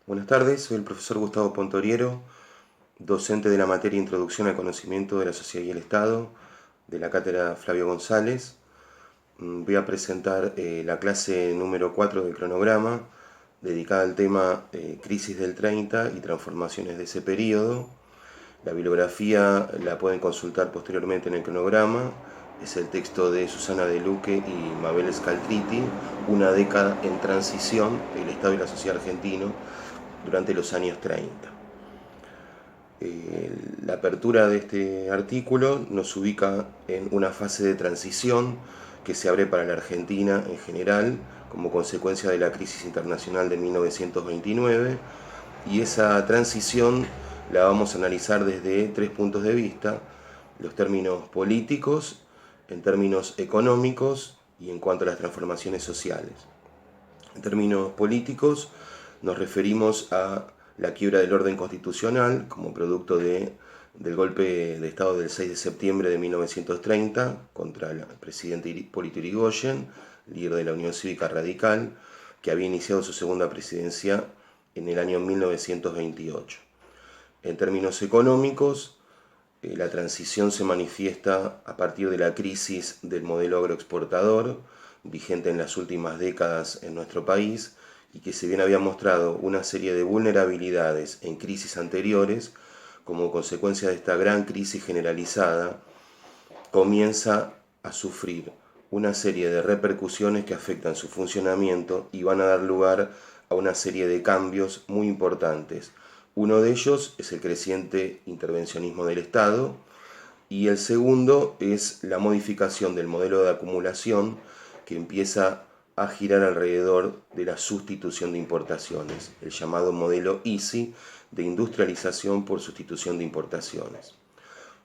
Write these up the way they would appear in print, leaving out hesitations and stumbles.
Buenas tardes, soy el profesor Gustavo Pontoriero, docente de la materia Introducción al Conocimiento de la Sociedad y el Estado, de la cátedra Flavio González. Voy a presentar la clase número 4 del cronograma, dedicada al tema Crisis del 30 y transformaciones de ese periodo. La bibliografía la pueden consultar posteriormente en el cronograma. Es el texto de Susana De Luque y Mabel Scaltriti, Una década en transición, el Estado y la sociedad argentino durante los años 30. La apertura de este artículo nos ubica en una fase de transición que se abre para la Argentina en general como consecuencia de la crisis internacional de 1929, y esa transición la vamos a analizar desde tres puntos de vista: los términos políticos, en términos económicos y en cuanto a las transformaciones sociales. En términos políticos nos referimos a la quiebra del orden constitucional como producto del golpe de Estado del 6 de septiembre de 1930 contra el presidente Hipólito Yrigoyen, líder de la Unión Cívica Radical, que había iniciado su segunda presidencia en el año 1928. En términos económicos, la transición se manifiesta a partir de la crisis del modelo agroexportador, vigente en las últimas décadas en nuestro país, y que, si bien había mostrado una serie de vulnerabilidades en crisis anteriores, como consecuencia de esta gran crisis generalizada, comienza a sufrir una serie de repercusiones que afectan su funcionamiento y van a dar lugar a una serie de cambios muy importantes. Uno de ellos es el creciente intervencionismo del Estado, y el segundo es la modificación del modelo de acumulación, que empieza a girar alrededor de la sustitución de importaciones, el llamado modelo ISI, de industrialización por sustitución de importaciones.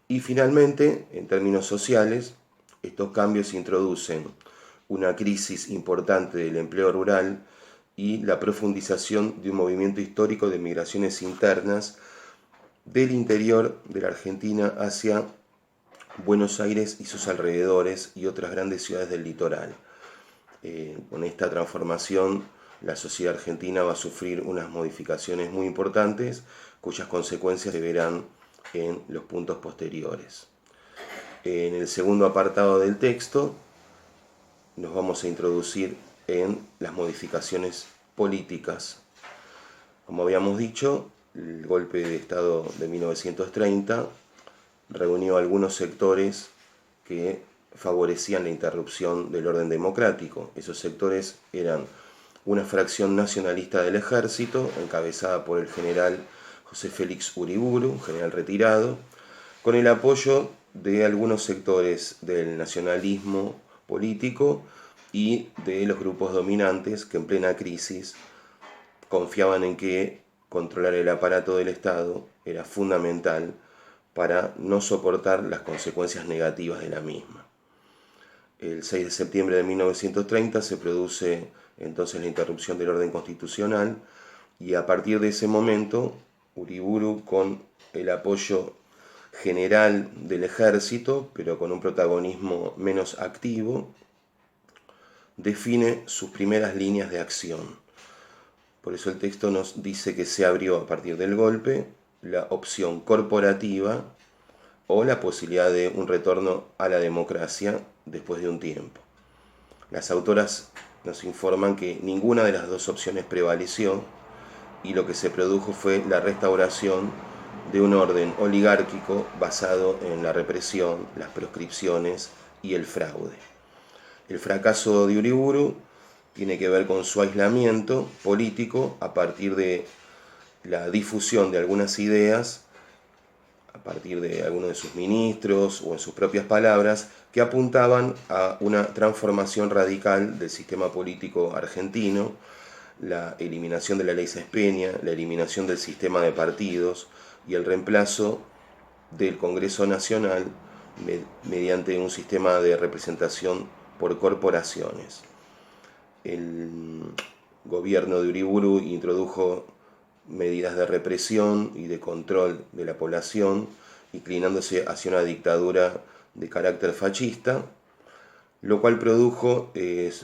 Y finalmente, en términos sociales, estos cambios introducen una crisis importante del empleo rural y la profundización de un movimiento histórico de migraciones internas del interior de la Argentina hacia Buenos Aires y sus alrededores y otras grandes ciudades del litoral. Con esta transformación, la sociedad argentina va a sufrir unas modificaciones muy importantes, cuyas consecuencias se verán en los puntos posteriores. En el segundo apartado del texto nos vamos a introducir en las modificaciones políticas. Como habíamos dicho, el golpe de Estado de 1930 reunió a algunos sectores que favorecían la interrupción del orden democrático. Esos sectores eran una fracción nacionalista del ejército, encabezada por el general José Félix Uriburu, un general retirado, con el apoyo de algunos sectores del nacionalismo político y de los grupos dominantes que en plena crisis confiaban en que controlar el aparato del Estado era fundamental para no soportar las consecuencias negativas de la misma. El 6 de septiembre de 1930 se produce entonces la interrupción del orden constitucional, y a partir de ese momento Uriburu, con el apoyo general del ejército, pero con un protagonismo menos activo, define sus primeras líneas de acción. Por eso el texto nos dice que se abrió a partir del golpe la opción corporativa o la posibilidad de un retorno a la democracia después de un tiempo. Las autoras nos informan que ninguna de las dos opciones prevaleció, y lo que se produjo fue la restauración de un orden oligárquico basado en la represión, las proscripciones y el fraude. El fracaso de Uriburu tiene que ver con su aislamiento político a partir de la difusión de algunas ideas, a partir de algunos de sus ministros o en sus propias palabras, que apuntaban a una transformación radical del sistema político argentino, la eliminación de la ley Sáenz Peña, la eliminación del sistema de partidos y el reemplazo del Congreso Nacional mediante un sistema de representación por corporaciones. El gobierno de Uriburu introdujo medidas de represión y de control de la población, inclinándose hacia una dictadura de carácter fascista, lo cual produjo,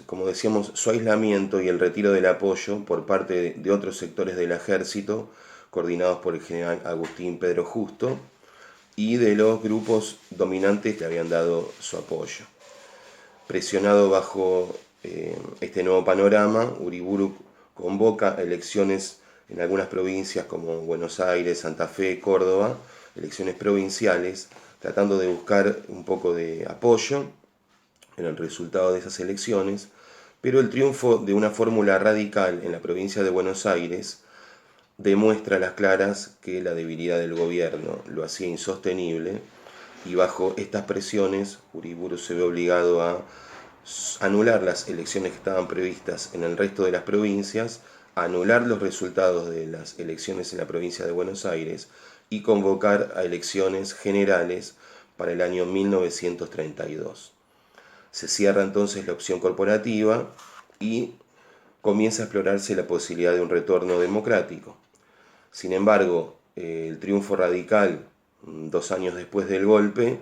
como decíamos, su aislamiento y el retiro del apoyo por parte de otros sectores del ejército, coordinados por el general Agustín Pedro Justo, y de los grupos dominantes que habían dado su apoyo. Presionado bajo este nuevo panorama, Uriburu convoca elecciones en algunas provincias como Buenos Aires, Santa Fe, Córdoba, elecciones provinciales, tratando de buscar un poco de apoyo en el resultado de esas elecciones, pero el triunfo de una fórmula radical en la provincia de Buenos Aires demuestra a las claras que la debilidad del gobierno lo hacía insostenible, y bajo estas presiones Uriburu se ve obligado a anular las elecciones que estaban previstas en el resto de las provincias, anular los resultados de las elecciones en la provincia de Buenos Aires y convocar a elecciones generales para el año 1932. Se cierra entonces la opción corporativa y comienza a explorarse la posibilidad de un retorno democrático. Sin embargo, el triunfo radical, 2 años después del golpe,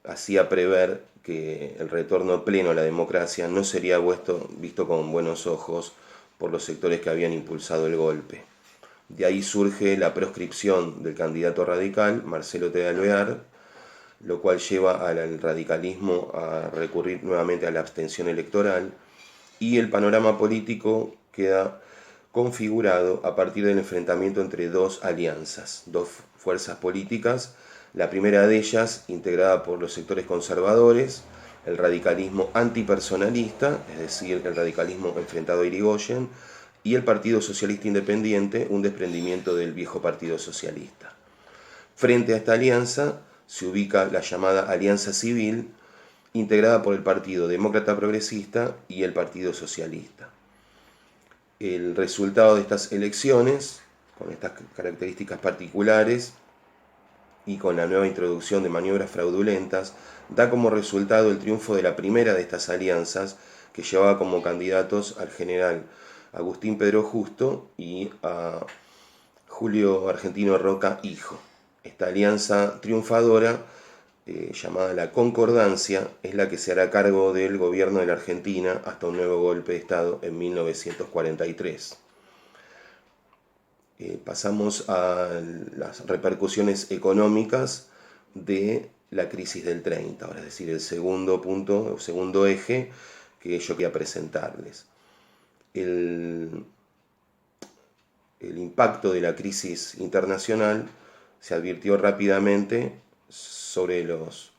hacía prever que el retorno pleno a la democracia no sería visto con buenos ojos por los sectores que habían impulsado el golpe. De ahí surge la proscripción del candidato radical, Marcelo T. de Alvear, lo cual lleva al radicalismo a recurrir nuevamente a la abstención electoral, y el panorama político queda configurado a partir del enfrentamiento entre dos alianzas, dos fuerzas políticas. La primera de ellas, integrada por los sectores conservadores, el radicalismo antipersonalista, es decir, el radicalismo enfrentado a Irigoyen, y el Partido Socialista Independiente, un desprendimiento del viejo Partido Socialista. Frente a esta alianza se ubica la llamada Alianza Civil, integrada por el Partido Demócrata Progresista y el Partido Socialista. El resultado de estas elecciones, con estas características particulares y con la nueva introducción de maniobras fraudulentas, da como resultado el triunfo de la primera de estas alianzas, que llevaba como candidatos al general Agustín Pedro Justo y a Julio Argentino Roca Hijo. Esta alianza triunfadora, llamada la Concordancia, es la que se hará cargo del gobierno de la Argentina hasta un nuevo golpe de Estado en 1943. Pasamos a las repercusiones económicas de la crisis del 30, ahora, es decir, el segundo punto, el segundo eje que yo quería presentarles. El impacto de la crisis internacional se advirtió rápidamente sobre los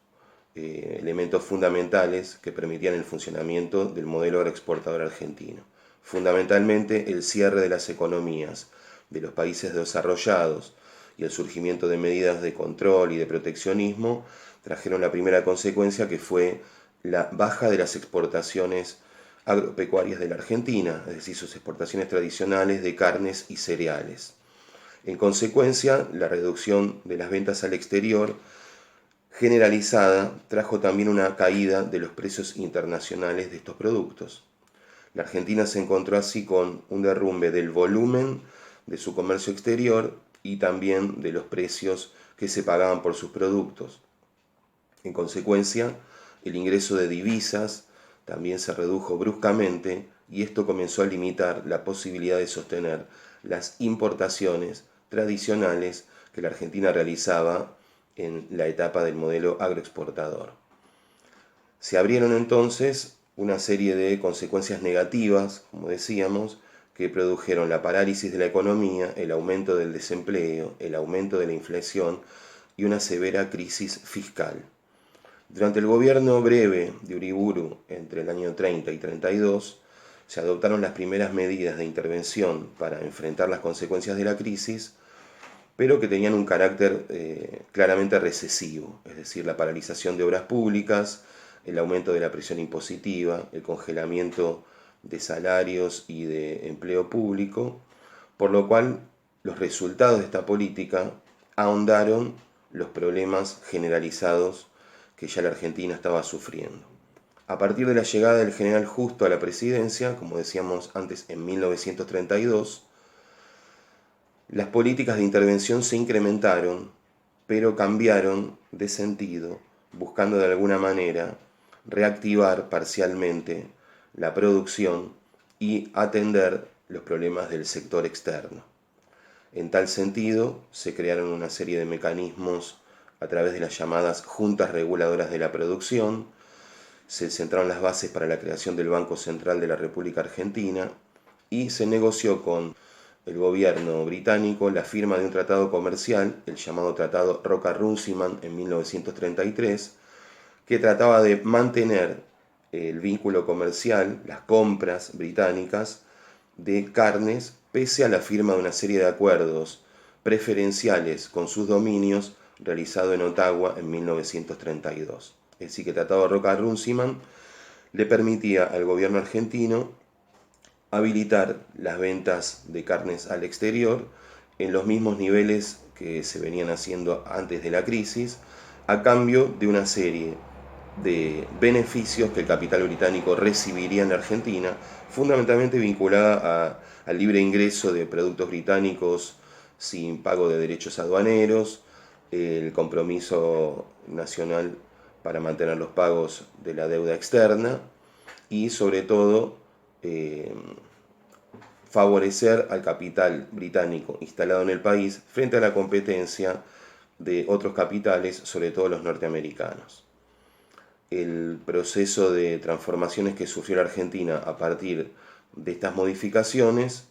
elementos fundamentales que permitían el funcionamiento del modelo agroexportador argentino. Fundamentalmente el cierre de las economías de los países desarrollados y el surgimiento de medidas de control y de proteccionismo trajeron la primera consecuencia, que fue la baja de las exportaciones agropecuarias de la Argentina, es decir, sus exportaciones tradicionales de carnes y cereales. En consecuencia, la reducción de las ventas al exterior generalizada trajo también una caída de los precios internacionales de estos productos. La Argentina se encontró así con un derrumbe del volumen de su comercio exterior y también de los precios que se pagaban por sus productos. En consecuencia, el ingreso de divisas también se redujo bruscamente, y esto comenzó a limitar la posibilidad de sostener las importaciones tradicionales que la Argentina realizaba en la etapa del modelo agroexportador. Se abrieron entonces una serie de consecuencias negativas, como decíamos, que produjeron la parálisis de la economía, el aumento del desempleo, el aumento de la inflación y una severa crisis fiscal. Durante el gobierno breve de Uriburu, entre el año 30 y 32, se adoptaron las primeras medidas de intervención para enfrentar las consecuencias de la crisis, pero que tenían un carácter claramente recesivo, es decir, la paralización de obras públicas, el aumento de la presión impositiva, el congelamiento de salarios y de empleo público, por lo cual los resultados de esta política ahondaron los problemas generalizados que ya la Argentina estaba sufriendo. A partir de la llegada del general Justo a la presidencia, como decíamos antes, en 1932, las políticas de intervención se incrementaron, pero cambiaron de sentido, buscando de alguna manera reactivar parcialmente la producción y atender los problemas del sector externo. En tal sentido, se crearon una serie de mecanismos a través de las llamadas juntas reguladoras de la producción, se sentaron las bases para la creación del Banco Central de la República Argentina y se negoció con el gobierno británico la firma de un tratado comercial, el llamado Tratado Roca-Runciman en 1933, que trataba de mantener el vínculo comercial, las compras británicas de carnes, pese a la firma de una serie de acuerdos preferenciales con sus dominios realizado en Ottawa en 1932. Es decir, que el Tratado Roca-Runciman le permitía al gobierno argentino habilitar las ventas de carnes al exterior en los mismos niveles que se venían haciendo antes de la crisis, a cambio de una serie de beneficios que el capital británico recibiría en la Argentina, fundamentalmente vinculada al libre ingreso de productos británicos sin pago de derechos aduaneros, el compromiso nacional para mantener los pagos de la deuda externa y sobre todo favorecer al capital británico instalado en el país frente a la competencia de otros capitales, sobre todo los norteamericanos. El proceso de transformaciones que sufrió la Argentina a partir de estas modificaciones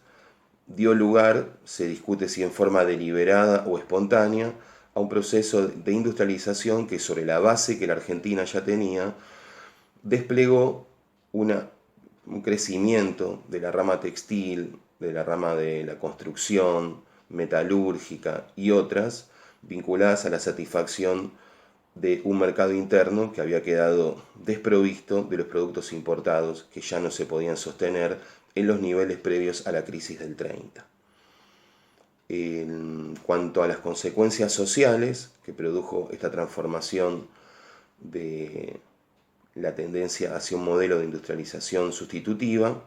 dio lugar, se discute si en forma deliberada o espontánea, a un proceso de industrialización que, sobre la base que la Argentina ya tenía, desplegó un crecimiento de la rama textil, de la rama de la construcción, metalúrgica y otras, vinculadas a la satisfacción de un mercado interno que había quedado desprovisto de los productos importados que ya no se podían sostener en los niveles previos a la crisis del 30. En cuanto a las consecuencias sociales que produjo esta transformación de la tendencia hacia un modelo de industrialización sustitutiva,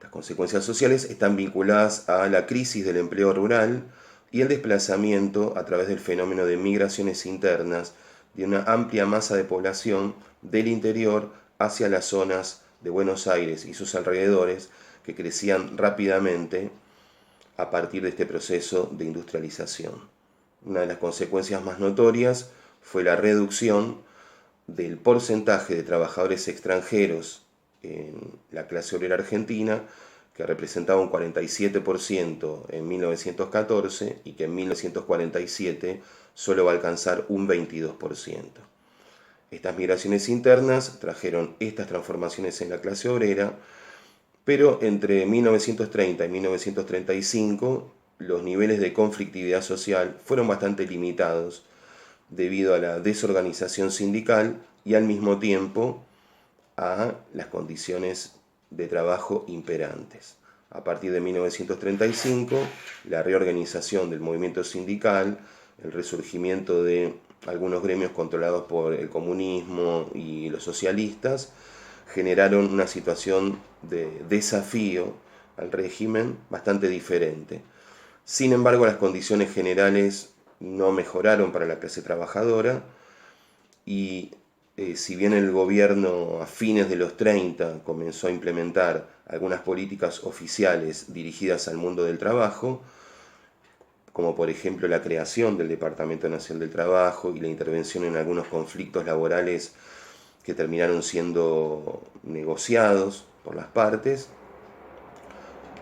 las consecuencias sociales están vinculadas a la crisis del empleo rural y el desplazamiento a través del fenómeno de migraciones internas de una amplia masa de población del interior hacia las zonas de Buenos Aires y sus alrededores, que crecían rápidamente a partir de este proceso de industrialización. Una de las consecuencias más notorias fue la reducción del porcentaje de trabajadores extranjeros en la clase obrera argentina, que representaba un 47% en 1914 y que en 1947 solo va a alcanzar un 22%. Estas migraciones internas trajeron estas transformaciones en la clase obrera, pero entre 1930 y 1935 los niveles de conflictividad social fueron bastante limitados debido a la desorganización sindical y al mismo tiempo a las condiciones de trabajo imperantes. A partir de 1935, la reorganización del movimiento sindical, el resurgimiento de algunos gremios controlados por el comunismo y los socialistas, generaron una situación de desafío al régimen bastante diferente. Sin embargo, las condiciones generales no mejoraron para la clase trabajadora y si bien el gobierno a fines de los 30 comenzó a implementar algunas políticas oficiales dirigidas al mundo del trabajo, como por ejemplo la creación del Departamento Nacional del Trabajo y la intervención en algunos conflictos laborales que terminaron siendo negociados por las partes,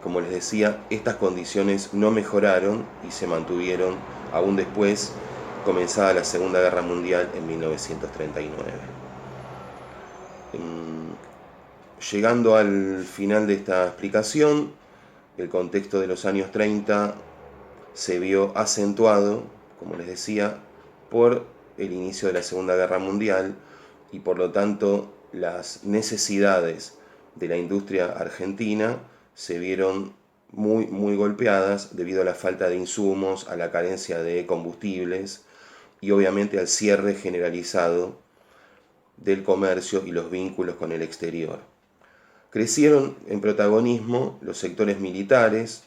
como les decía, estas condiciones no mejoraron y se mantuvieron aún después, comenzada la Segunda Guerra Mundial en 1939. Llegando al final de esta explicación, el contexto de los años 30 se vio acentuado, como les decía, por el inicio de la Segunda Guerra Mundial y por lo tanto las necesidades de la industria argentina se vieron muy golpeadas debido a la falta de insumos, a la carencia de combustibles y obviamente al cierre generalizado del comercio y los vínculos con el exterior. Crecieron en protagonismo los sectores militares,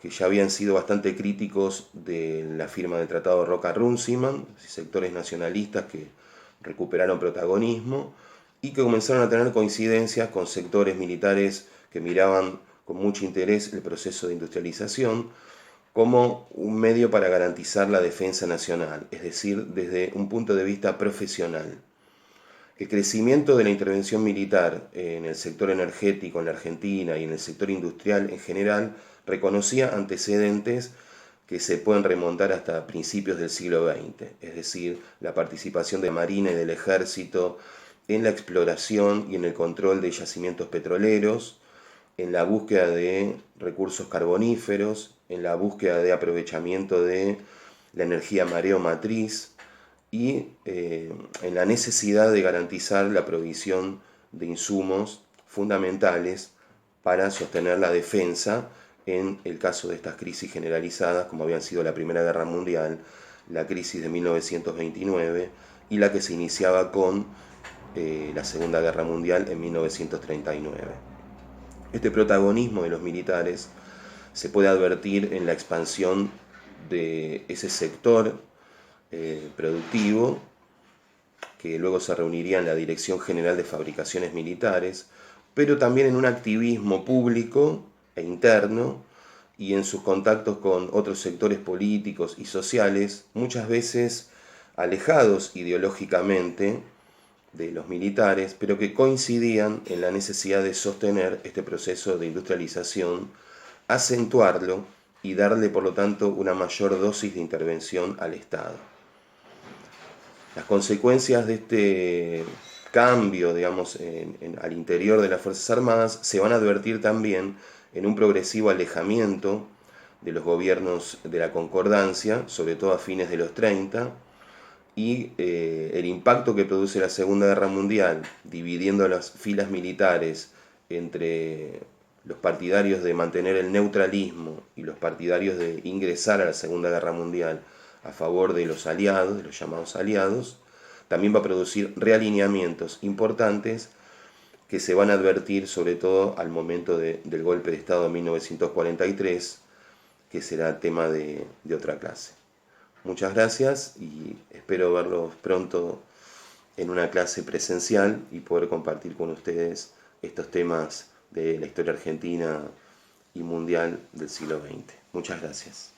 que ya habían sido bastante críticos de la firma del Tratado Roca-Runciman, sectores nacionalistas que recuperaron protagonismo y que comenzaron a tener coincidencias con sectores militares que miraban con mucho interés el proceso de industrialización como un medio para garantizar la defensa nacional, es decir, desde un punto de vista profesional. El crecimiento de la intervención militar en el sector energético en la Argentina y en el sector industrial en general reconocía antecedentes que se pueden remontar hasta principios del siglo XX, es decir, la participación de la Marina y del Ejército en la exploración y en el control de yacimientos petroleros, en la búsqueda de recursos carboníferos, en la búsqueda de aprovechamiento de la energía mareomatriz y en la necesidad de garantizar la provisión de insumos fundamentales para sostener la defensa en el caso de estas crisis generalizadas, como habían sido la Primera Guerra Mundial, la crisis de 1929 y la que se iniciaba con la Segunda Guerra Mundial en 1939. Este protagonismo de los militares se puede advertir en la expansión de ese sector productivo, que luego se reuniría en la Dirección General de Fabricaciones Militares, pero también en un activismo público e interno y en sus contactos con otros sectores políticos y sociales, muchas veces alejados ideológicamente de los militares, pero que coincidían en la necesidad de sostener este proceso de industrialización, acentuarlo y darle, por lo tanto, una mayor dosis de intervención al Estado. Las consecuencias de este cambio, digamos, al interior de las Fuerzas Armadas se van a advertir también en un progresivo alejamiento de los gobiernos de la Concordancia, sobre todo a fines de los 30, y el impacto que produce la Segunda Guerra Mundial, dividiendo las filas militares entre los partidarios de mantener el neutralismo y los partidarios de ingresar a la Segunda Guerra Mundial a favor de los aliados, de los llamados aliados, también va a producir realineamientos importantes que se van a advertir sobre todo al momento del golpe de Estado de 1943, que será tema de otra clase. Muchas gracias y espero verlos pronto en una clase presencial y poder compartir con ustedes estos temas de la historia argentina y mundial del siglo XX. Muchas gracias.